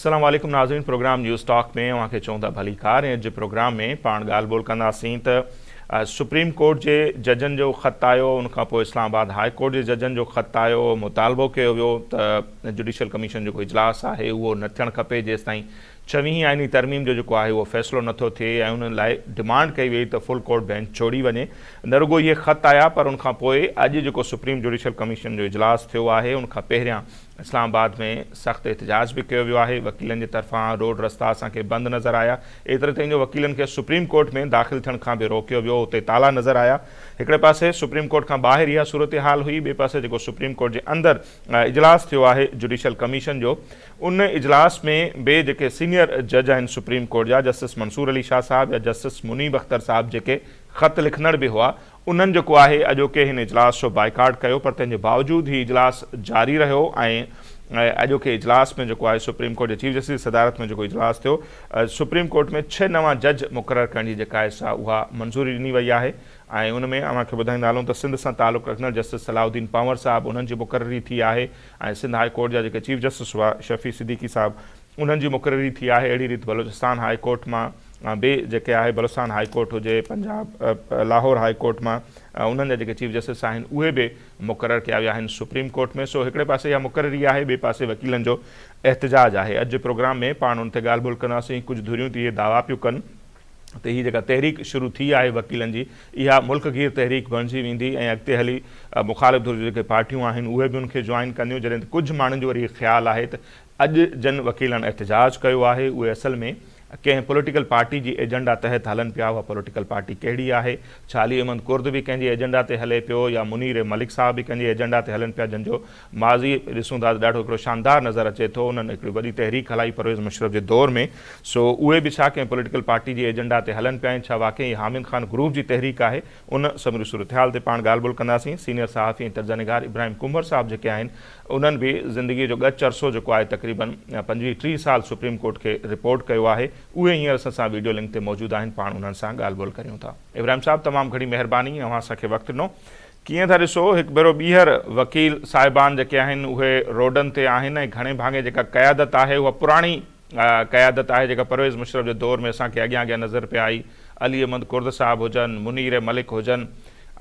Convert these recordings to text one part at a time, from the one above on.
अस्सलाम वालेकुम नाज़रीन। प्रोग्राम न्यूज़ टॉक में अव्हांखे चऊं था भली कार। ऐं अॼु प्रोग्राम में पाण ॻाल्हि ॿोल कंदासीं त सुप्रीम कोर्ट जे जजनि जो ख़त आयो, उनखां पोइ इस्लामाबाद हाई कोर्ट जे जजनि जो ख़त आयो। मुतालबो कयो वियो त जुडिशल कमीशन जेको इजलास आहे उहो न थियणु खपे जेसिताईं 26वीं आइनी तरमीम जो जेको आहे उहो फ़ैसिलो नथो थिए, ऐं उन लाइ डिमांड कई वई त फुल कोर्ट बेंच छोड़ी वञे। न रुगो इहे ख़त आया पर उनखां पोइ अॼु जेको सुप्रीम जुडिशल कमीशन जो इजलास थियो आहे उनखां पहिरियां इस्लामाबाद में सख़्तु एहतजाज बि कयो वियो आहे। वकीलनि जे तरफ़ां रोड रस्ता असांखे बंदि नज़र आया। एतिरे ताईं जो वकीलनि खे सुप्रीम कोर्ट में दाख़िल थियण खां बि रोकियो वियो, उते ताला नज़र आया। हिकिड़े पासे सुप्रीम कोर्ट खां ॿाहिरि इहा सूरत हाल हुई, ॿिए पासे जेको सुप्रीम कोर्ट जे अंदरि इजलास थियो आहे जुडिशल कमीशन जो, उन इजलास में ॿिए जेके सीनियर जज आहिनि सुप्रीम कोर्ट जा, जस्टिस मंसूर अली शाह साहब या जस्टिस मुनीब अख्तर साहब, जेके ख़त लिखंदड़ बि हुआ, उन्हनि जेको आहे अॼोके हिन इजलास जो बाइकाट कयो। पर तंहिंजे बावजूदि ही इजलास जारी रहियो ऐं अॼोके इजलास में जेको आहे सुप्रीम कोर्ट जे चीफ जस्टिस सदारत में जेको इजलास थियो, सुप्रीम कोर्ट में 6 नवां जज मुक़ररु करण जी जेका आहे सा उहा मंज़ूरी ॾिनी वई आहे। ऐं उन में अव्हांखे ॿुधाईंदा हलूं त सिंध सां तालुक़ु रखंदड़ जस्टिस सलाउद्दीन पंवर साहब, उन्हनि जी मुक़ररी थी आहे। ऐं सिंध हाई कोर्ट जा जेके चीफ जस्टिस हुआ शफ़ी सिद्दीकी साहब, उन्हनि जी मुक़ररी थी आहे। अहिड़ी रीति बलोचिस्तान हाई कोर्ट मां ॿिए जेके आहे बलोचिस्तान हाई कोर्ट हुजे, पंजाब लाहौर हाई कोर्ट मां उन्हनि जा जेके चीफ जस्टिस आहिनि उहे बि मुक़ररु कया विया आहिनि सुप्रीम कोर्ट में। सो हिकिड़े पासे इहा मुक़ररी आहे, ॿिए पासे वकीलनि जो एहतजाज आहे। अॼु प्रोग्राम में पाण उन ते ॻाल्हि ॿोल कंदासीं। कुझु धुरियूं थी इहे दावा पियूं कनि त हीअ जेका तहरीक शुरू थी आहे वकीलनि जी, इहा मुल्कगीर तहरीक बणिजी वेंदी ऐं अॻिते हली मुख़ालिफ़ धुर जेके पार्टियूं आहिनि उहे बि उनखे जॉइन कंदियूं। जॾहिं त कुझु माण्हुनि जो वरी ख़्यालु आहे त अॼु जन वकीलनि एहतजाज कयो आहे उहे असल में कंहिं पॉलिटिकल पार्टी जी एजेंडा तहत हलनि पिया। उहा पॉलिटिकल पार्टी कहिड़ी आहे? छा अली अहमद कुर्द बि कंहिंजी एजेंडा ते हले पियो, या मुनीर मलिक साहब बि कंहिंजी एजेंडा ते हलनि पिया, जंहिंजो माज़ी ॾिसूं था ॾाढो हिकिड़ो शानदार नज़र अचे थो। उन्हनि हिकिड़ी वॾी तहरीक हलाई परवेज़ मुशर्रफ जे दौर में। सो उहे बि छा कंहिं पॉलिटिकल पार्टी जी एजेंडा ते हलनि पिया आहिनि? छा वाकई हामिद ख़ान ग्रुप जी तहरीक आहे? उन समूरी सूरत हाल ते पाण ॻाल्हि ॿोल कंदासीं। सीनियर सहाफ़ी ऐं तर्जनिगार इब्राहिम कुंवर साहब जेके आहिनि, उन्हनि बि ज़िंदगीअ जो ॻच अरसो जेको आहे तक़रीबन 25-30 साल सुप्रीम कोर्ट खे रिपोर्ट कयो आहे। उहे हींअर असां वीडियो लिंक ते मौजूदु आहिनि, पाण उन्हनि सां ॻाल्हि ॿोल करियूं था। इब्राहिम साहब, तमामु घणी महिरबानी, अव्हां असांखे वक़्तु ॾिनो। कीअं था ॾिसो, हिकु भेरो ॿीहर वकील साहिबान जेके आहिनि उहे रोडनि ते आहिनि ऐं घणे भाङे जेका क़यादत आहे उहा पुराणी क़यादत आहे जेका परवेज़ मुशर्रफ जे दौर में असांखे अॻियां अॻियां नज़र पिया आई। अली अहमद कुर्द साहब हुजनि, मुनीर मलिक हुजनि,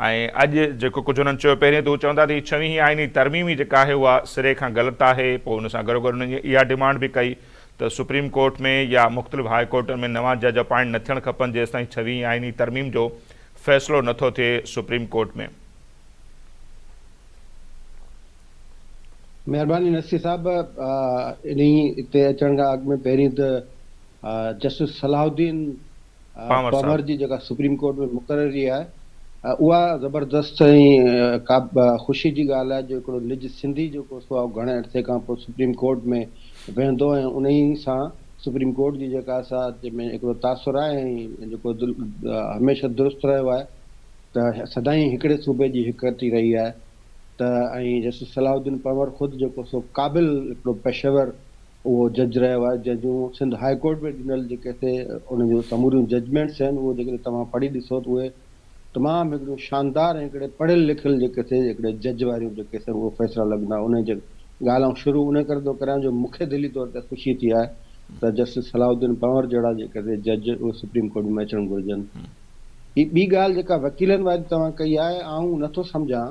ऐं अॼु जेको कुझु हुननि चयो, पहिरियों त उहे चवंदा त 26वीं आइनी तरमीम जेका आहे उहा सिरे खां ग़लति आहे। पोइ हुन सां गॾोगॾु हुननि इहा डिमांड बि कई त सुप्रीम कोर्ट में या मुख़्तलिफ़ हाई कोर्टनि में नवां जज अपॉइंट न थियणु खपनि जेसिताईं 26वीं आइनी तरमीम जो फ़ैसिलो नथो थिए सुप्रीम कोर्ट में। महिरबानी नसीर साहब, इन हिते अचण खां अॻु में पहिरीं त जस्टिस सलाउद्दीन पंवर जी जेका सुप्रीम कोर्ट में मुक़ररी आहे उहा ज़बरदस्त ऐं का ख़ुशी जी ॻाल्हि आहे जो हिकिड़ो निज सिंधी जेको सो घणे अरसे खां पोइ सुप्रीम कोर्ट में वेंदो ऐं उन ई सां सुप्रीम कोर्ट जी जेका असां जंहिंमें हिकिड़ो तासुर आहे ऐं जेको हमेशह दुरुस्त रहियो आहे त सदाईं हिकिड़े सूबे जी हिकती रही आहे। त ऐं जस्टिस सलाउद्दीन पंवर ख़ुदि जेको सो क़ाबिल हिकिड़ो पेशेवर उहो जज रहियो आहे, जजूं सिंध हाई कोर्ट में ॾिनल जेके उन जो समूरियूं जजमेंट्स आहिनि उहे जेके तव्हां पढ़ी ॾिसो त उहे तमामु हिकिड़ियूं शानदार ऐं हिकिड़े पढ़ियल लिखियल जेके हिकिड़े जज वारियूं जेके उहो फ़ैसिला लॻंदा। उन जे ॻाल्हि शुरू उन करे थो करां जो मूंखे दिली तौर ते ख़ुशी थी आहे त जस्टिस सलाउद्दीन पंवर जहिड़ा जेके जज उहे सुप्रीम कोर्ट में अचणु घुरिजनि। हीअ ॿी ॻाल्हि जेका वकीलनि वारी तव्हां कई आहे, आऊं नथो सम्झां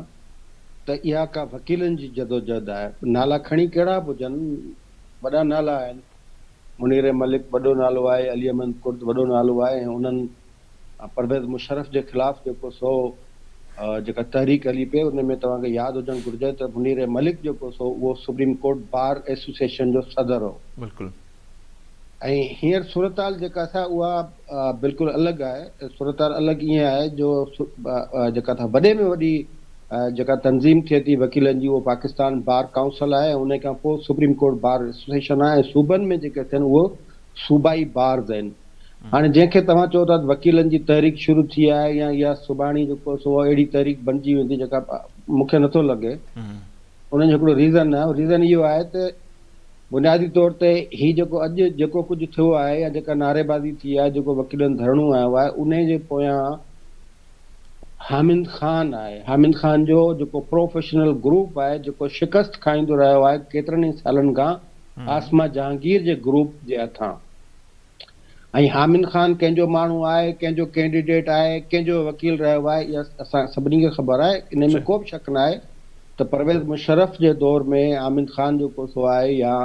त इहा का वकीलनि जी जदोजहद आहे। नाला खणी कहिड़ा बि हुजनि, वॾा नाला आहिनि, मुनीर मलिक वॾो नालो आहे, अली अहमद कुर्द वॾो नालो आहे, ऐं उन्हनि परवेज़ मुशर्रफ जे ख़िलाफ़ जेको सो जेका तहरीक हली पई उन में तव्हांखे यादि हुजणु घुरिजे त मुनीर मलिक जेको सो उहो सुप्रीम कोर्ट बार एसोसिएशन जो सदर हो। बिल्कुलु। ऐं हींअर सूरत हाल जेका आहे उहा बिल्कुलु अलॻि आहे। सूरत हाल अलॻि ईअं आहे जो जेका वॾे में वॾी जेका तंज़ीम थिए थी वकीलनि जी उहो पाकिस्तान बार काउंसिल आहे, उन खां पोइ सुप्रीम कोर्ट बार एसोसिएशन आहे, ऐं सूबनि में जेके थियनि उहो सूबाई बार्स आहिनि। हाणे जंहिंखे तव्हां चओ था वकीलनि जी तहरीक शुरू थी आहे या इहा सुभाणे जेको सो अहिड़ी तहरीक बणिजी वेंदी जेका मूंखे नथो लॻे, उनजो हिकिड़ो रीज़न आहे। रीज़न इहो आहे त बुनियादी तौर ते हीउ जेको अॼु जेको कुझु थियो आहे या जेका नारेबाज़ी थी आहे, जेको वकीलनि धरणो आयो आहे, उन जे पोयां हामिद ख़ान आहे। हामिद ख़ान जो जेको प्रोफेशनल ग्रुप आहे जेको शिकस्त खाईंदो रहियो आहे केतिरनि ई सालनि खां, आसमा जहांगीर जे ग्रुप जे हथां। ऐं हामिद खान कंहिंजो माण्हू आहे, कंहिंजो कैंडिडेट आहे, कंहिंजो वकील रहियो आहे, इहा असां सभिनी खे ख़बर आहे, इन में को बि शक न आहे त परवेज़ मुशर्रफ जे दौर में हामिद खान जेको सो आहे या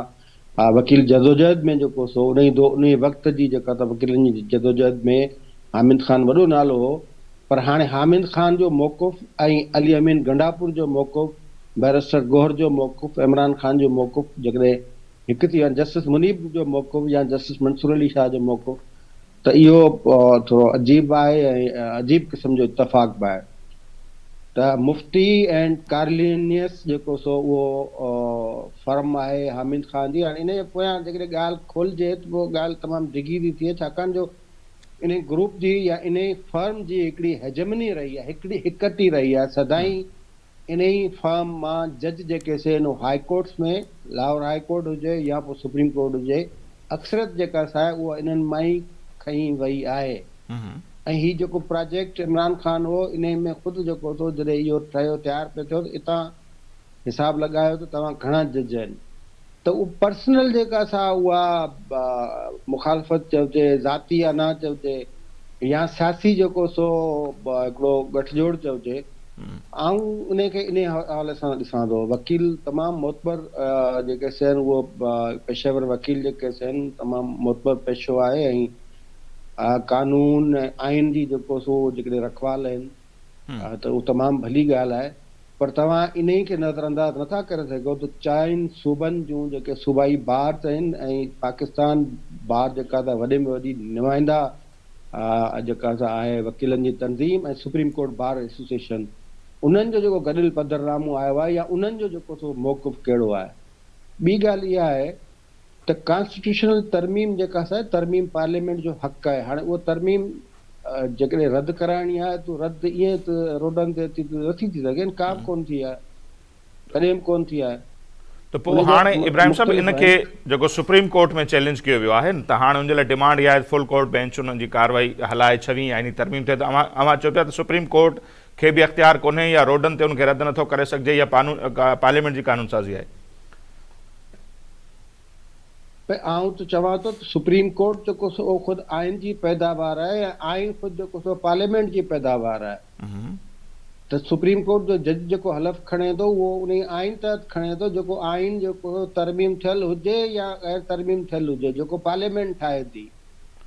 वकील जदोजहद में जेको सो उन वक़्त जी जेका त वकीलनि जी जदोजहद में हामिद खान वॾो नालो हो। पर हाणे हामिद खान जो मौक़ुफ़ ऐं अली अमीन गंडापुर जो मौक़ुफ़, बैरिस्टर गोहर जो मौक़ुफ़, इमरान खान जो मौक़ुफ़ जेकॾहिं हिकु थी वञे, जस्टिस मुनीब जो मौक़ुफ़ या जस्टिस मंसूर अली शाह जो मौक़ुफ़, त इहो थोरो अजीब आहे ऐं अजीब क़िस्म जो इतफ़ाक़ बि आहे। त मुफ्ती एंड कार्लिनियस जेको सो उहो फर्म आहे हामिद खान जी। हाणे इन जे पोयां जेकॾहिं ॻाल्हि खोलिजे त उहो ॻाल्हि तमामु डिघी थी थिए, छाकाणि जो इन ग्रुप जी या इन फर्म जी हिकिड़ी हेजमनी रही आहे, हिकिड़ी हिकटी रही आहे सदाईं। इन ई फर्म मां जज जेके आहिनि हाई कोर्ट्स में, लाहौर हाई कोर्ट हुजे या पोइ सुप्रीम कोर्ट हुजे, अक्सरत जेका आहे उहा इन्हनि मां ई खई वई आहे। ऐं हीउ जेको प्रोजेक्ट इमरान खान हो, इन में ख़ुदि जेको थो जॾहिं इहो ठहियो तयारु पियो थियो त इतां हिसाब लॻायो त तव्हां घणा जज आहिनि, त उहा पर्सनल जेका सा उहा मुखालफ़त चइजे, ज़ाती अना चइजे, या सियासी जेको सो हिकिड़ो गठजोड़ चइजे। ऐं उनखे इन हवाले सां ॾिसां थो, वकील तमामु मोतबर जेके आहिनि उहो पेशेवर वकील जेके आहिनि तमामु मोतबर पेशो आहे। ऐं कानून ऐं आइन जी जेको सो जेकॾहिं रखवाल आहिनि त उहो तमामु भली ॻाल्हि आहे। पर तव्हां इन ई खे नज़रअंदाज़ नथा करे सघो त 4 सूबनि जूं जेके सूबाई बार आहिनि ऐं पाकिस्तान बार जेका त वॾे में वॾी नुमाइंदा जेका आहे वकीलनि जी तंज़ीम ऐं सुप्रीम कोर्ट बार एसोसिएशन, उन्हनि जो जेको गॾियल पधरनामो आयो आहे या उन्हनि जो जेको सो मौक़ुफ़ कहिड़ो आहे। ॿी ॻाल्हि इहा आहे त कॉन्स्टिट्यूशनल तरमीम जेका आहे, तरमीम पार्लियामेंट जो हक़ आहे। हाणे उहा तरमीम जेकॾहिं रद्द कराइणी आहे त रद्द ईअं त रोडनि ते नथी थी सघे, का बि कोन थी आहे, कॾहिं बि कोन थी आहे। त पोइ हाणे इब्राहिम साहब इनखे जेको सुप्रीम कोर्ट में चैलेंज कयो वियो आहे न, त हाणे हुनजे लाइ डिमांड इहा आहे फुल कोर्ट बेंच उन्हनि जी कार्रवाई हलाए छवी ऐं इन तरमीम थिए। त अव्हां चओ पिया त सुप्रीम कोर्ट खे बि अख़्तियार कोन्हे या रोडनि ते उनखे रद्द नथो करे सघिजे या पार्लियामेंट जी कानून साज़ी आहे? आउं त चवां थो त सुप्रीम कोर्ट जेको सो उहो ख़ुदि आइन जी पैदावार आहे ऐं आइन ख़ुदि जेको सो पार्लियामेंट जी पैदावार आहे। त सुप्रीम कोर्ट जो जज जेको हलफ़ खणे थो उहो उन आइन तहत खणे थो, जेको आइन जेको तरमीम थियल हुजे या गैर तरमीम थियल हुजे, जेको पार्लियामेंट ठाहे थी,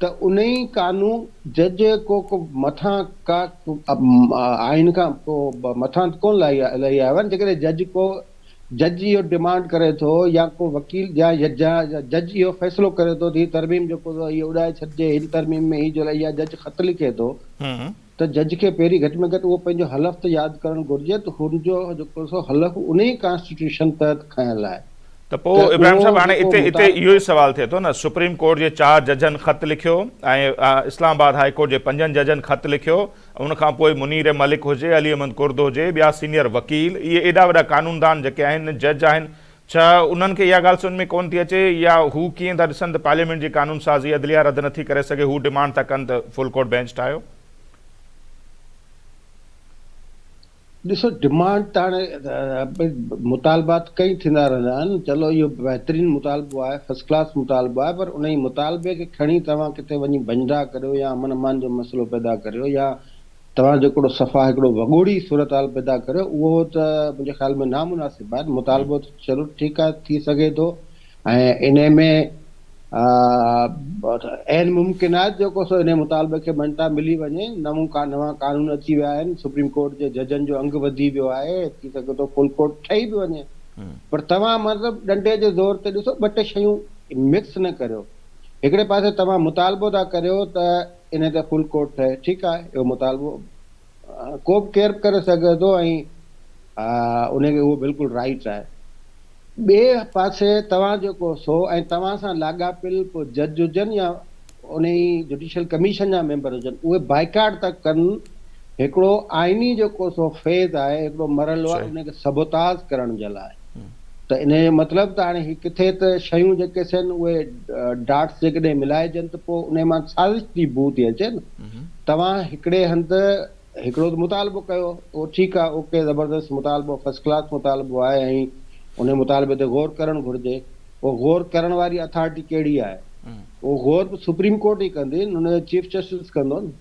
त उन ई कानून जज को मथां का आइन खां पोइ मथां कोन लही आयो आहे। जेकॾहिं जज इहो डिमांड करे थो या को वकील या जज इहो फ़ैसिलो करे थो त हीअ तरमीम जेको इहो उॾाए छॾिजे, हिन तरमीम में हीअ जो या जज ख़त लिखे थो, त जज खे पहिरीं घटि में घटि उहो पंहिंजो हलफ़ त यादि करणु घुरिजे त हुनजो जेको सो हलफ़ उन ई कॉन्स्टिट्यूशन तहत खयल आहे। त पोइ इब्राहिम साहब हाणे इते इहो ई सुवाल थिए थो न, सुप्रीम कोर्ट जे 4 जजनि ख़त लिखियो ऐं इस्लामाबाद हाई कोर्ट जे 5 जजनि ख़त लिखियो, उनखां पोइ मुनीर मलिक हुजे, अली अहमद कुर्द हुजे, ॿिया सीनियर वकील, इहे एॾा वॾा कानूनदान जेके आहिनि, जज आहिनि, छा उन्हनि खे इहा ॻाल्हि सम्झ में कोन थी अचे या हू कीअं था ॾिसनि त पार्लियामेंट जी कानून साज़ी अदलिया रद्द नथी करे सघे, हू डिमांड था कनि त फुल कोर्ट बेंच ठाहियो? ॾिसो, डिमांड त हाणे मुतालबात कई थींदा रहंदा आहिनि। चलो इहो बहितरीनु मुतालबो आहे, फर्स्ट क्लास मुतालबो आहे, पर उन ई मुतालबे खे खणी तव्हां किथे वञी बंजा करियो या अमन अमान जो मसइलो पैदा करियो या तव्हां जेको सफ़ा हिकिड़ो वॻोड़ी सूरत हाल पैदा करियो, उहो त मुंहिंजे ख़्याल में नामुनासिब आहे। मुतालबो त चलो ठीकु आहे, थी सघे थो, ऐं इन में ऐन मुमकिनात जेको सो इन मुतालबे खे मञता मिली वञे, नवां कानून अची विया आहिनि, सुप्रीम कोर्ट जे जजनि जो अंग वधी वियो आहे, थी सघे थो फुल कोर्ट ठही बि वञे। पर तव्हां मतिलबु डंडे जे ज़ोर ते ॾिसो, ॿ टे शयूं मिक्स न करियो। हिकिड़े पासे तव्हां मुतालबो था करियो त इन ते फुल कोर्ट ठहे, ठीकु आहे, इहो मुतालबो को बि केरु करे सघे थो ऐं उनखे उहो बिल्कुलु राइट आहे। ॿिए पासे तव्हां जेको सो ऐं तव्हां सां लाॻापियल को जज हुजनि या उन ई जुडिशियल कमीशन जा मेंबर हुजनि, उहे बाइकाट था कनि हिकिड़ो आइनी जेको सो फेज़ आहे, हिकिड़ो मरहलो आहे, उनखे सबोताज करण जे लाइ। त इन जो मतिलबु त हाणे ही किथे त शयूं जेके आहिनि उहे डाट्स जेकॾहिं मिलाइजनि त पोइ उन मां साज़िश जी बू थी अचे न। तव्हां हिकिड़े हंधि हिकिड़ो त मुतालबो कयो, उहो ठीकु आहे, ओके, ज़बरदस्त मुतालबो, फर्स्ट क्लास मुतालबो आहे ऐं उन मुतालबे ते गौर करणु घुरिजे। उहो गौर करण वारी अथॉरिटी कहिड़ी आहे, उहो गौर बि सुप्रीम कोर्ट ई कंदी, हुनजो चीफ जस्टिस कंदो न।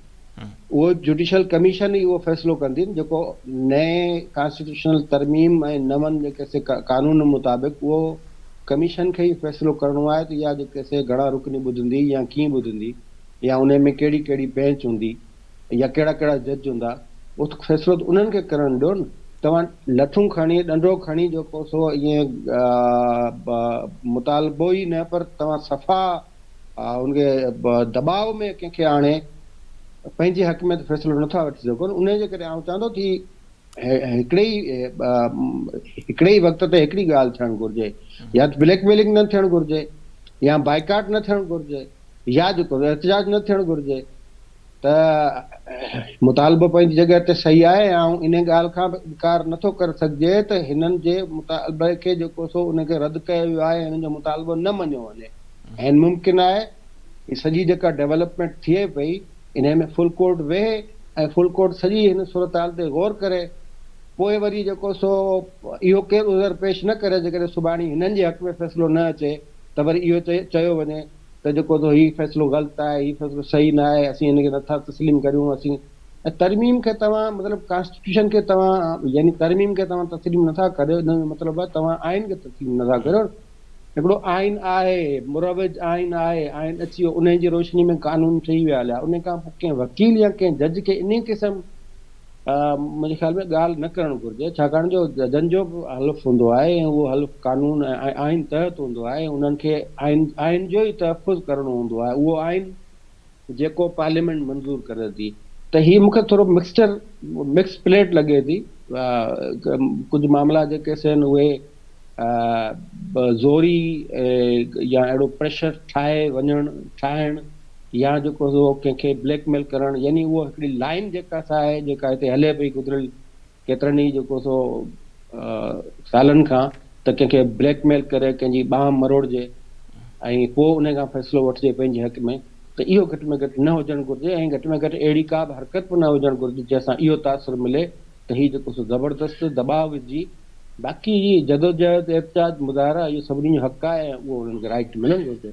उहो जुडिशियल कमीशन ई उहो फ़ैसिलो कंदी जेको नए कॉन्स्टिट्यूशनल तरमीम ऐं नवनि जेके से कानून मुताबिक़ उहो कमीशन खे ई फ़ैसिलो करिणो आहे त इहा जेके से घणा रुकनी ॿुधंदी या कीअं ॿुधंदी, या उन में कहिड़ी कहिड़ी बेंच हूंदी, या कहिड़ा कहिड़ा जज हूंदा, उहो फ़ैसिलो त उन्हनि खे करणु ॾियो न। तव्हां लठूं खणी ॾंडो खणी जेको सो ईअं मुतालबो ई न, पर तव्हां सफ़ा उनखे दबाव में कंहिंखे आणे पंहिंजे हक़ में त फ़ैसिलो नथा वठी सघो न। उन जे करे आउं चवंदो कि हिकिड़े ई वक़्त ते हिकिड़ी ॻाल्हि थियणु घुरिजे, या त ब्लैकमेलिंग न थियणु घुरिजे, या बाइकाट न थियणु घुरिजे, या जेको एहतिजाज न थियणु घुरिजे। त मुतालबो पंहिंजी जॻह ते सही आहे, ऐं इन ॻाल्हि खां बि इनकार नथो करे सघिजे त हिननि जे मुतालबे खे जेको सो उनखे रद्द कयो वियो आहे, हिननि जो मुतालबो न मञियो वञे। ऐं मुमकिन आहे कि सॼी जेका डेवलपमेंट थिए पई इन में फुल कोर्ट वेहे ऐं फुल कोर्ट सॼी हिन सूरत हाल ते गौर करे, पोइ वरी जेको सो इहो केरु उज़र पेश न करे जेकॾहिं सुभाणे हिननि जे हक़ में फ़ैसिलो न अचे त वरी इहो चयो वञे त जेको सो हीउ फ़ैसिलो ग़लति आहे, हीउ फ़ैसिलो सही न आहे, असीं हिनखे नथा तस्लीम करियूं। असीं ऐं तरमीम खे तव्हां मतिलबु कॉन्स्टिट्यूशन खे तव्हां यानी तरमीम खे तव्हां तस्लीम नथा करियो, हिन जो मतिलबु आहे तव्हां आइन खे तस्लीम नथा करियो। हिकिड़ो आइन आहे, मुरवज आइन आहे, आइन अची वियो, उन जी रोशनी में कानून ठही विया हलिया। उन खां पोइ कंहिं वकील या कंहिं जज खे इन क़िस्म मुंहिंजे ख़्याल में ॻाल्हि न करणु घुरिजे, छाकाणि जो जजनि जो बि हलफ़ हूंदो आहे ऐं उहो हलफ़ कानून ऐं आइन तहत हूंदो आहे। उन्हनि खे आइन जो ई तहफ़ुज़ करिणो हूंदो आहे, उहो आइन जेको पार्लियामेंट मंज़ूर करे थी। त हीअ मूंखे थोरो मिक्स प्लेट लॻे थी। कुझु मामला जेके आहिनि उहे ज़ोरी या अहिड़ो प्रेशर ठाहिणु या जेको कंहिंखे ब्लैकमेल करणु, यानी उहो हिकिड़ी लाइन जेका सा आहे जेका हिते हले पई गुज़िरियल केतिरनि ई जेको सो सालनि खां, त कंहिंखे ब्लैकमेल करे कंहिंजी ॿांह मरोड़जे ऐं पोइ उन खां फ़ैसिलो वठिजे पंहिंजे हक़ में, त इहो घटि में घटि न हुजणु घुरिजे। ऐं घटि में घटि अहिड़ी का बि हरकत बि न हुजणु घुरिजे जंहिंसां इहो तासुरु मिले त हीउ जेको सो ज़बरदस्त दबाव विझी, बाक़ी इहा जदोजहद एहतिजाज मुज़ाहिरा इहो सभिनी जो हक़ आहे ऐं उहो उन्हनि खे राइट मिलणु घुरिजे।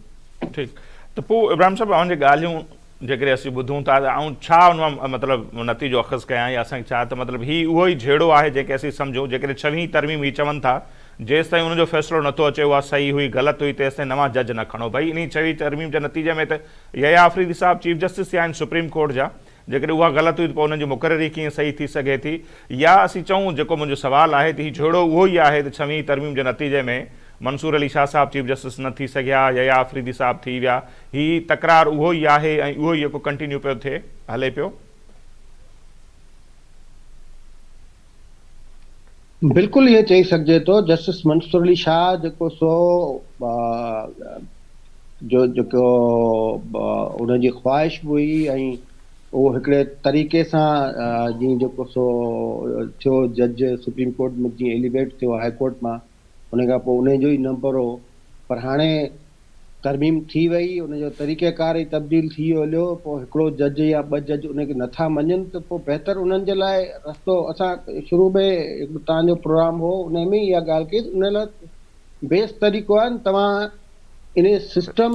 ठीकु, त पोइ इब्राहिम साहिबु अव्हां जी ॻाल्हियूं जेकॾहिं असीं ॿुधूं था ऐं छा उन मां मतिलबु नतीजो अख़ज़ कयां, या असांखे छा त मतिलबु हीउ उहो ई जहिड़ो आहे जेके असीं सम्झूं, जेकॾहिं 6वीं तरमीम हीउ चवनि था जेसि ताईं उनजो फ़ैसिलो नथो अचे उहा सही हुई ग़लति हुई, तेसि ताईं नवां जज न खणो। भई इन 6वीं तरमीम जे नतीजे में त यहया आफ़रीदी साहिबु चीफ जस्टिस थिया आहिनि सुप्रीम कोर्ट जा, जेकॾहिं उहा ग़लति हुई त पोइ उन्हनि जी मुक़ररी कीअं सही थी सघे थी। या असीं चऊं, जेको मुंहिंजो सुवालु आहे त हीउ जहिड़ो उहो ई आहे त 6वीं तरमीम जे नतीजे में मंसूर अली शाह साहब चीफ जस्टिस न थी सघिया, यहया आफ़रीदी साहब थी विया, हीउ तकरार उहो ई आहे ऐं उहो ई जेको कंटिन्यू पियो थिए हले पियो। बिल्कुलु इहो चई सघिजे थो। जस्टिस मंसूर अली शाह जेको सो जेको उनजी ख़्वाहिश हुई ऐं उहो हिकिड़े तरीक़े सां जीअं जेको सो थियो जज सुप्रीम कोर्ट में जीअं एलिवेट थियो हाई कोर्ट मां, उन खां पोइ उन जो ई नंबर हो। पर हाणे तरमीम थी वई, उनजो तरीक़ेकार ई तब्दील थी वियो हलियो, पोइ हिकिड़ो जज या ॿ जज उनखे नथा मञनि त पोइ बहितर उन्हनि जे लाइ रस्तो, असां शुरू में हिकिड़ो तव्हांजो प्रोग्राम हो उन में इहा ॻाल्हि कई, उन लाइ बेस्ट तरीक़ो आहे तव्हां इन सिस्टम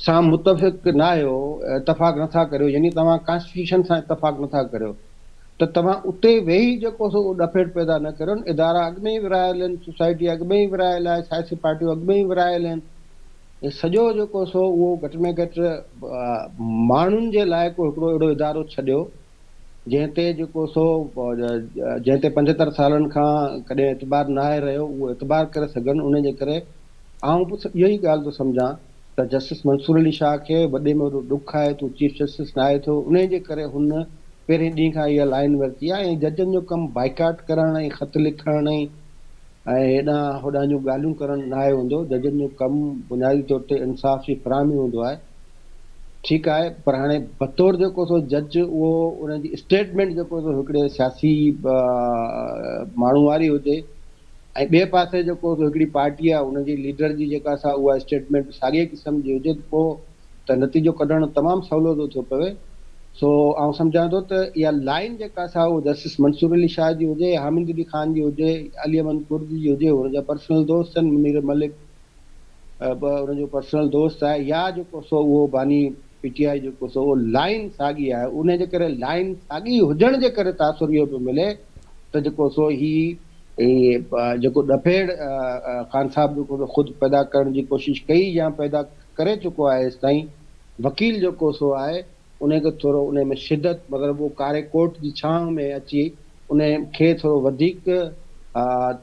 सां मुतफ़िक़ न आहियो, इतफ़ाक़ नथा करियो, यानी तव्हां कॉन्स्टिट्यूशन सां इतफ़ाक़ नथा करियो, त तव्हां उते वेही जेको सो डफेट पैदा न करियो। इदारा अॻु में ई विरायल आहिनि, सोसाइटी अॻु में ई विरायल आहे, सियासी पार्टियूं अॻु में ई विरायल आहिनि। सॼो जेको सो उहो घटि में घटि माण्हुनि जे लाइ को हिकिड़ो अहिड़ो इदारो छॾियो जंहिं ते जेको सो जंहिं ते 75 सालनि खां कॾहिं एतबार न आहे रहियो, उहो एतबार करे सघनि। उन जे करे आउं बि इहो ई ॻाल्हि थो सम्झां त जस्टिस मंसूर अली शाह खे वॾे में वॾो ॾुखु आहे त चीफ जस्टिस न आहे थो, उन जे करे हुन पहिरें ॾींहं खां इहा लाइन वरिती आहे। ऐं जजनि जो कमु बाइकाट करणु ऐं ख़त लिखणु ऐं हेॾां होॾां जूं ॻाल्हियूं करणु न आहे हूंदो। जजनि जो कमु बुनियादी तौर ते इंसाफ़ जी फराहमी हूंदो आहे, ठीकु आहे। पर हाणे बतौर जेको सो जज उहो उनजी स्टेटमेंट जेको सो हिकिड़े सियासी माण्हू वारी हुजे, ऐं ॿिए पासे जेको हिकिड़ी पार्टी आहे उनजी लीडर जी जेका सा उहा स्टेटमेंट साॻिए क़िस्म जी हुजे, पोइ त नतीजो कढणु तमामु सवलो थो थियो पवे। सो आउं सम्झां थो त इहा लाइन जेका सा उहा जस्टिस मंसूर अली शाह जी हुजे, हामिद अली ख़ान जी हुजे, अली अहमद कुर्दी जी हुजे, हुनजा पर्सनल दोस्त आहिनि मुनीर मलिक, उनजो पर्सनल दोस्त आहे, या जेको सो उहो बानी पीटीआई जेको सो उहो लाइन साॻी आहे, उन जे करे लाइन साॻी हुजण जे करे तासुर इहो पियो मिले त जेको सो जेको डफेड़ ख़ान साहब जेको सो ख़ुदि पैदा करण जी कोशिशि कई या पैदा करे चुको आहे हेसि ताईं, वकील जेको सो आहे उनखे थोरो उन में शिदत, मतिलबु उहो कारे कोट जी छांव में अची उन खे थोरो वधीक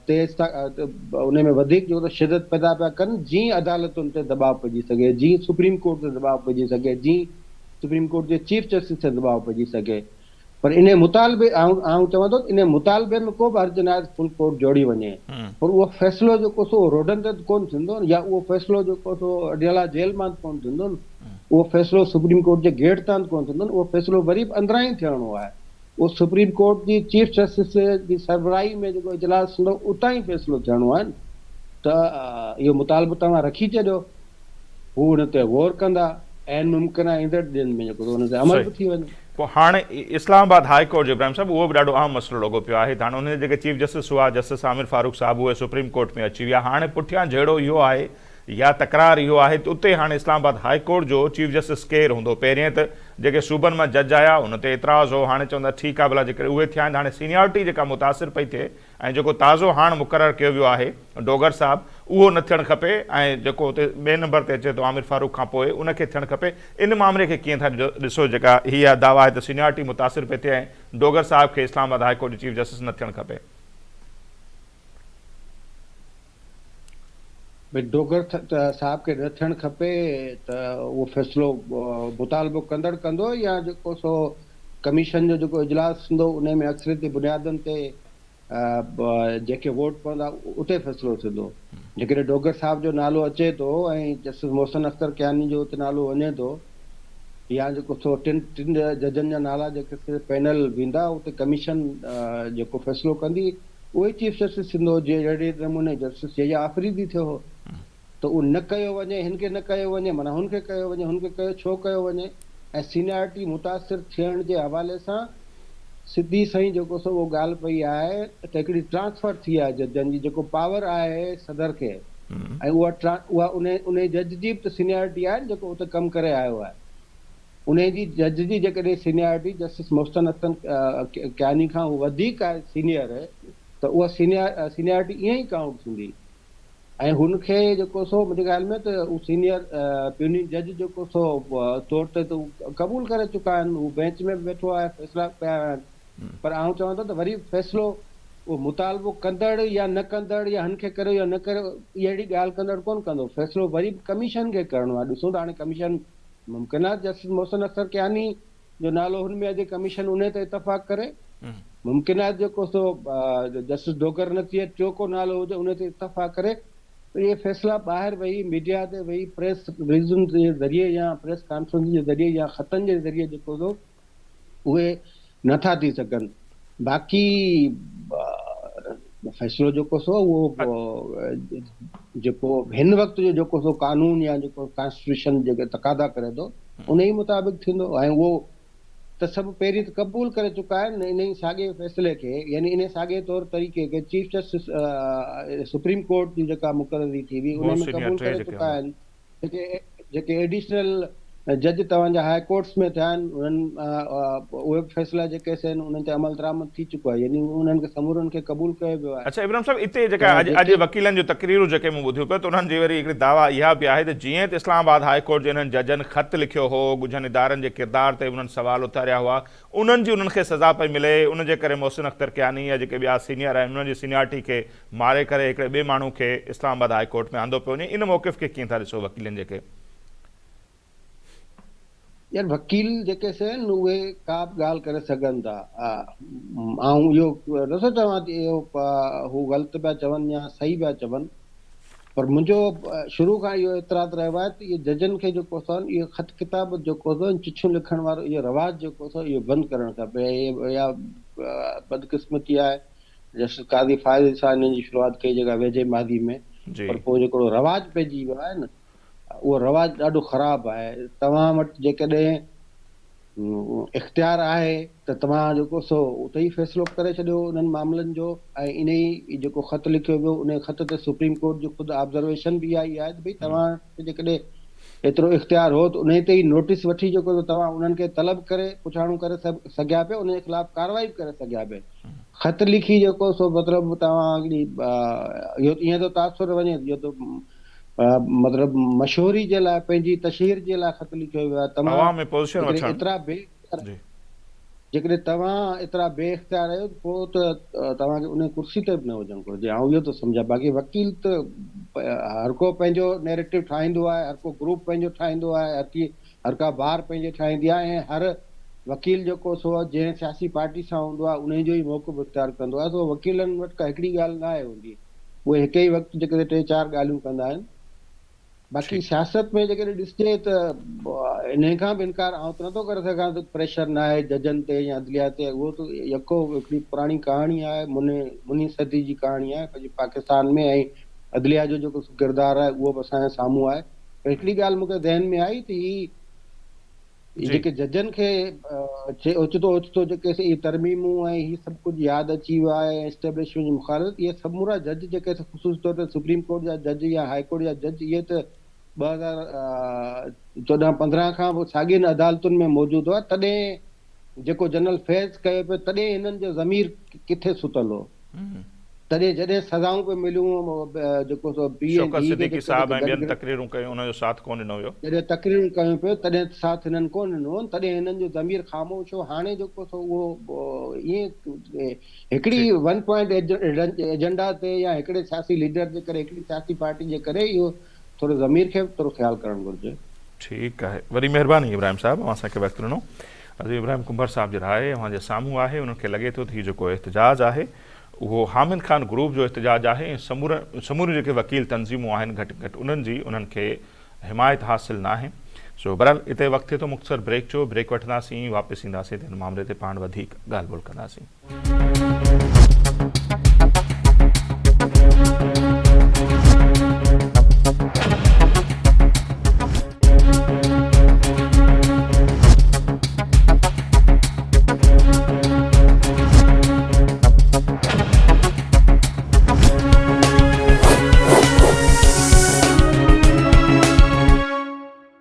तेज़ उन में वधीक जेको शिदत पैदा पिया कनि, जीअं अदालतुनि ते दबाव पइजी सघे, जीअं सुप्रीम कोर्ट ते दबाव पइजी सघे, जीअं सुप्रीम कोर्ट जे चीफ जस्टिस ते दबाव पइजी सघे। पर इन मुतालबे आउं चवां थो इन मुतालबे में को बि हर्ज न आहे फुल कोर्ट जोड़ी वञे, पर उहो फ़ैसिलो जेको सो रोडनि ते कोन थींदो, या उहो फ़ैसिलो जेको सो अडियाला जेल मां कोन थींदो, उहो फ़ैसिलो सुप्रीम कोर्ट जे गेट तां कोन थींदो, उहो फ़ैसिलो वरी बि अंदरां ई थियणो आहे। उहो सुप्रीम कोर्ट जी चीफ जस्टिस जी सरबराही में जेको इजलास थींदो उतां ई फ़ैसिलो थियणो आहे। त इहो मुतालबो तव्हां रखी छॾियो, हू हुन ते गौर कंदा, ऐं मुमकिन आहे ईंदड़ ॾींहंनि में जेको हुन ते अमल बि थी वञे। पोइ हाणे इस्लामाबाद हाई कोर्ट जो इब्राहिम साहब उहो बि ॾाढो अहम मसइलो लॻो पियो आहे। हाणे उन जेके चीफ जस्टिस हुआ जस्टिस आमिर फारूक साहब, उहे सुप्रीम कोर्ट में अची विया। हाणे पुठियां जहिड़ो इहो आहे या तकरार इहो आहे त उते हाणे इस्लामाबाद हाई कोर्ट जो चीफ जस्टिस केरु हूंदो। पहिरियों त जेके सूबनि मां जज आया उन ते एतिराज़ हो, हाणे चवंदा ठीकु आहे भला जेकॾहिं उहे थिया आहिनि, हाणे सीनियरिटी जेका मुतासिर पई थिए, ऐं जेको ताज़ो हाणे मुक़ररु कयो वियो आहे डोगर साहब, उहो न थियणु खपे, ऐं जेको हुते ॿिए नंबर ते अचे थो आमिर फारूक खां पोइ उनखे थियणु खपे। इन मामले खे कीअं था ॾिसो? जेका हीअ दावा आहे त सीनियरिटी मुतासिर पई थिए ऐं डोगर साहब खे इस्लामाबाद हाई कोर्ट जो चीफ जस्टिस न थियणु खपे। भई डोगर साहब खे न थियणु खपे त उहो फ़ैसिलो मुतालबो कंदड़ कंदो, या जेको सो कमीशन जो जेको इजलास थींदो उन में अक्सरियती बुनियादनि ते जेके वोट पवंदा उते फ़ैसिलो थींदो। जेकॾहिं डोगर साहब जो नालो अचे थो ऐं जस्टिस मोहसिन अख्तर कियानी जो उते नालो वञे थो, या जेको सो टिनि जजनि जा नाला जेके पैनल वेंदा उते कमीशन जेको फ़ैसिलो कंदी उहे चीफ जस्टिस थींदो। जहिड़े नमूने जस्टिस जया आफ़रीदी थियो हो, त उहो न कयो वञे, हिन खे न कयो वञे, माना हुनखे कयो वञे, हुनखे कयो छो कयो वञे, ऐं सीनियरिटी मुतासिर थियण जे हवाले सां सिधी साईं जेको सो उहो ॻाल्हि पई आहे त हिकिड़ी ट्रांसफर थी आहे जजनि जी, जेको पावर आहे सदर खे, ऐं उहा उन जज जी बि त सीनियरिटी आहे जेको उते कमु करे आयो आहे। उन जी जज जी जेकॾहिं सीनियरिटी जस्टिस मोहसिन अख्तर कियानी खां वधीक आहे सीनियर, त उहा सीनियरिटी ईअं ई काउंट थींदी, ऐं हुनखे जेको सो मुंहिंजे ख़्याल में त उहो सीनियर प्यूनी जज जेको सो तौर ते त क़बूल करे चुका आहिनि, उहो बेंच में वेठो आहे, फ़ैसिला पिया आहिनि। पर आउं चवां थो त वरी फ़ैसिलो उहो मुतालबो कंदड़ या न कंदड़, या हिनखे करियो या न करियो, अहिड़ी ॻाल्हि कंदड़ कोन कंदो, फ़ैसिलो वरी कमीशन खे करिणो आहे। ॾिसूं था हाणे कमीशन मुमकिन आहे जस्टिस मोहसिन अख्तर कियानी जो नालो हुन में अॼु कमीशन उन ते इतफ़ाक़ करे, मुमकिन आहे जेको सो जस्टिस डोगर न थिए टियों को नालो हुजे उन ते इतफ़ाक़ करे। इहे फ़ैसिला ॿाहिरि वेही मीडिया ते वेही प्रेस रिलीज़ुनि जे ज़रिए या प्रेस कॉन्फ्रेंस जे ज़रिए या ख़तनि जे ज़रिए जेको सो उहे नथा थी सघनि। बाक़ी फ़ैसिलो जेको सो उहो जेको हिन वक़्त जो जेको सो कानून या जेको कॉन्स्टिट्यूशन जेके तक़ादा करे थो उन ई मुताबिक़ थींदो, ऐं उहो त सभु पहिरीं त क़बूल करे चुका आहिनि इन ई साॻे फ़ैसिले खे, यानी इन साॻे तौर तरीक़े खे चीफ जस्टिस सुप्रीम कोर्ट जी जेका मुक़ररी थी हुई उन में क़बूल करे चुका आहिनि। जेके एडिशनल जज तव्हांजा हाई कोर्ट्स में थिया आहिनि उन्हनि उहे फ़ैसिला जेके आहिनि उन्हनि ते अमल दरामद थी चुको आहे, यानी उन्हनि खे समूरनि खे क़बूल कयो वियो आहे। अच्छा इब्राहिम साहब, हिते जेका अॼु वकीलनि जूं तकरीरूं जेके मूं ॿुधियूं पियो, त उन्हनि जी वरी हिकिड़ी दावा इहा बि आहे त जीअं त इस्लामाबाद हाई कोर्ट जे हिननि जजनि ख़त लिखियो हो, ॻुझनि इदारनि जे किरदार ते उन्हनि सवाल उथारिया हुआ, उन्हनि जी उन्हनि खे सज़ा पई मिले, उन जे करे मोहसिन अख्तर कियानी या जेके ॿिया सीनियर आहिनि उन्हनि जी सीनियरिटी खे मारे करे हिकिड़े ॿिए माण्हू खे इस्लामाबाद हाई कोर्ट में आंदो पियो वञे, इन मौक़िफ़ खे कीअं था ॾिसो वकीलनि जेके? यार वकील जेके आहिनि उहे का बि ॻाल्हि करे सघनि था। ऐं इहो नथो चवां इहो हू ग़लति पिया चवनि या सही पिया चवनि, पर मुंहिंजो शुरू खां इहो एतिराज़ रहियो आहे त इहे जजनि खे जेको सो इहो ख़त किताब जेको सो चिठियूं लिखण वारो इहो रवाजु जेको सो इहो बंदि करणु खपे। इहा बदकिस्मती आहे, जस्टिस काज़ी फ़ाइज़ सां हिननि जी शुरूआति कई जेका वेझे मादी में, पर पोइ जेको रवाजु पइजी वियो आहे न, उहो रवाजु ॾाढो ख़राबु आहे। तव्हां वटि जेकॾहिं इख़्तियार आहे त तव्हां जेको सो उते ई फ़ैसिलो करे छॾियो उन्हनि मामलनि जो। ऐं इन ई जेको ख़त लिखियो वियो उन ख़त ते सुप्रीम कोर्ट जो ख़ुदि ऑब्ज़र्वेशन बि आई आहे त भई तव्हां जेकॾहिं एतिरो इख़्तियार हो त उन ते ई नोटिस वठी जेको तव्हां उन्हनि खे तलब करे पुछाणो करे सघिया पिया, उन जे ख़िलाफ़ कार्रवाई बि करे सघिया पिया। ख़त लिखी जेको सो मतिलबु तव्हां इहो ईअं थो तासुर वञे इहो त मतिलबु मशहूरी जे लाइ पंहिंजी तशहीर जे लाइ ख़त लिखियो वियो आहे। अवाम में पोज़ीशन वठणु जेकॾहिं तव्हां एतिरा बेइख़्तियार आहियो पोइ त तव्हांखे उन कुर्सी ते बि न हुजणु घुरिजे। इहो थो सम्झां। बाक़ी वकील त हर को पंहिंजो नैरेटिव ठाहींदो आहे, हर को ग्रुप पंहिंजो ठाहींदो आहे, हर का बार पंहिंजे ठाहींदी आहे। ऐं हर वकील जेको सो जंहिं सियासी पार्टी सां हूंदो आहे उन जो ई मौक़िफ़ इख़्तियार कंदो आहे। त वकीलनि वटि का हिकिड़ी ॻाल्हि न आहे हूंदी, उहे हिक ई वक़्तु जेकॾहिं 3-4 ॻाल्हियूं कंदा आहिनि। बाक़ी सियासत में जेकॾहिं ॾिसिजे त इन खां बि इनकार आउं त नथो करे सघां त प्रेशर न आहे जजनि ते या अदलिया ते। उहो त यको हिकिड़ी पुराणी कहाणी आहे, मुनी सदी जी कहाणी आहे पंहिंजे पाकिस्तान में। ऐं अदलिया जो जेको किरदारु आहे उहो बि असांजे साम्हूं आहे। हिकिड़ी ॻाल्हि मूंखे ज़हन में आई त ही जेके जजनि खे ओचितो जेके इहे तरमीमूं ऐं हीअ सभु कुझु यादि अची वियो आहे एस्टेब्लिशमेंट जी मुखालत, इहे समूरा जज जेके ख़ुशूस तौर ते सुप्रीम कोर्ट जा जज या हाई कोर्ट जा जज, इहे त 2014-15 खां पोइ साॻियुनि अदालतुनि में मौजूदु हुआ। तॾहिं जेको जनरल फैज़ कयो पियो तॾहिं हिननि जो ज़मीर किथे सुतल हो। तॾहिं जॾहिं सज़ाऊं पे मिलियूं जेको सो शौकत सिद्दीकी साहब ऐं ॿियनि तक़रीरूं कयूं उनजो साथ कोन ॾिनो वियो। जॾहिं तक़रीरूं कयूं पियो तॾहिं साथ हिननि कोन ॾिनो, तॾहिं हिननि जो ज़मीर ख़ामोश हो। हाणे जेको सो उहो ईअं हिकिड़ी 1 पॉइंट एजेंडा ते या हिकिड़े सियासी लीडर जे करे, हिकिड़ी सियासी पार्टी जे करे इहो थोरो ज़मीर खे बि थोरो ख़्यालु करणु घुरिजे। ठीकु आहे, वरी महिरबानी इब्राहिम साहिबु, अव्हां असांखे वक़्तु ॾिनो। इब्राहिम कुंभर साहिब जी राय अव्हां जे साम्हूं आहे। उन्हनि खे लॻे थो त हीउ जेको एहतजाज आहे उहो हामिद खान ग्रुप जो एहतजाज आहे ऐं समूरियूं जेके वकील तंज़ीमूं आहिनि घटि में घटि उन्हनि खे हिमायत हासिलु न आहे। सो बहरहाल हिते वक़्तु थिए थो मुख़्तसर ब्रेक जो, ब्रेक वठंदासीं, वापसि ईंदासीं त हिन मामले ते पाण वधीक ॻाल्हि ॿोल कंदासीं।